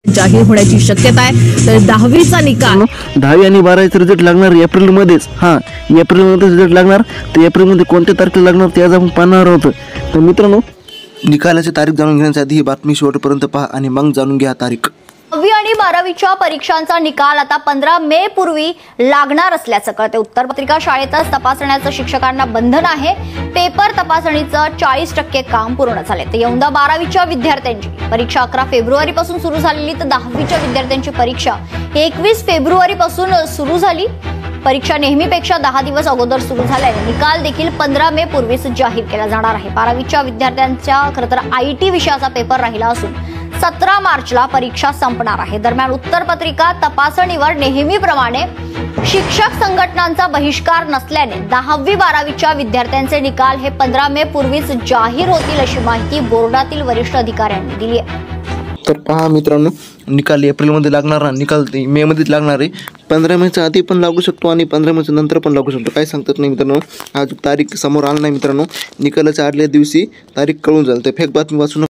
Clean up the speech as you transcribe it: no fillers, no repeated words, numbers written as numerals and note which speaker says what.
Speaker 1: जाहीर होण्याची शक्यता आहे। तर 10वीचा निकाल
Speaker 2: 10वी आणि 12वीचा रिझल्ट लागणार एप्रिलमध्येच। एप्रिलमध्ये रिझल्ट लागणार, तर एप्रिलमध्ये कोणत्या तारखेला लागणार ते आज आपण पाहणार आहोत। तर मित्रांनो, निकालाची तारीख जाणून घेण्यासाठी आधी ही बातमी शेवटपर्यंत पहा आणि मग जाणून घ्या तारीख।
Speaker 3: 10वी आणि 12वीच्या परीक्षांचा निकाल आता 15 मे पूर्वी लागणार असल्याचं कळते। उत्तरपत्रिका शाळेतच तपासण्याचं शिक्षकांना बंधन आहे। पेपर तपासणीचं 40% काम पूर्ण झाले। तर यंदा 12वीच्या विद्यार्थ्यांची परीक्षा 11 फेब्रुवारी पासून सुरू झालेली, तर 10वीच्या विद्यार्थ्यांची परीक्षा 21 फेब्रुवारी पासून सुरू झाली। परीक्षा नेहमीपेक्षा 10 दिवस अगोदर सुरू झाल्याने निकाल देखील 15 मे पूर्वीच जाहीर केला जाणार आहे। 12वीच्या विद्यार्थ्यांचा खरं तर IT विषयाचा पेपर राहिला असून 17 मार्चला परीक्षा संपणार आहे। दरम्यान उत्तरपत्रिका तपासणीवर नेहमीप्रमाणे शिक्षक संघटनांचा बहिष्कार नसल्याने 10वी 12वीच्या विद्यार्थ्यांचे निकाल हे 15 मे पूर्वीच जाहीर होतील अशी माहिती बोर्डातील वरिष्ठ अधिकाऱ्यांनी दिली आहे।
Speaker 2: तर पहा मित्रांनो, निकाल एप्रिलमध्ये लागणार, निकाल मे मध्येच लागणार आहे। 15 मेच्या आधी पण लागू शकतो आणि 15 मेच्या नंतर पण लागू शकतो, काय सांगतात नाही मित्रांनो। आज तारीख समोर आली नाही मित्रांनो, निकालाच्या आदल्या दिवशी तारीख कळून जाईल। तर फेक बातमी वाचून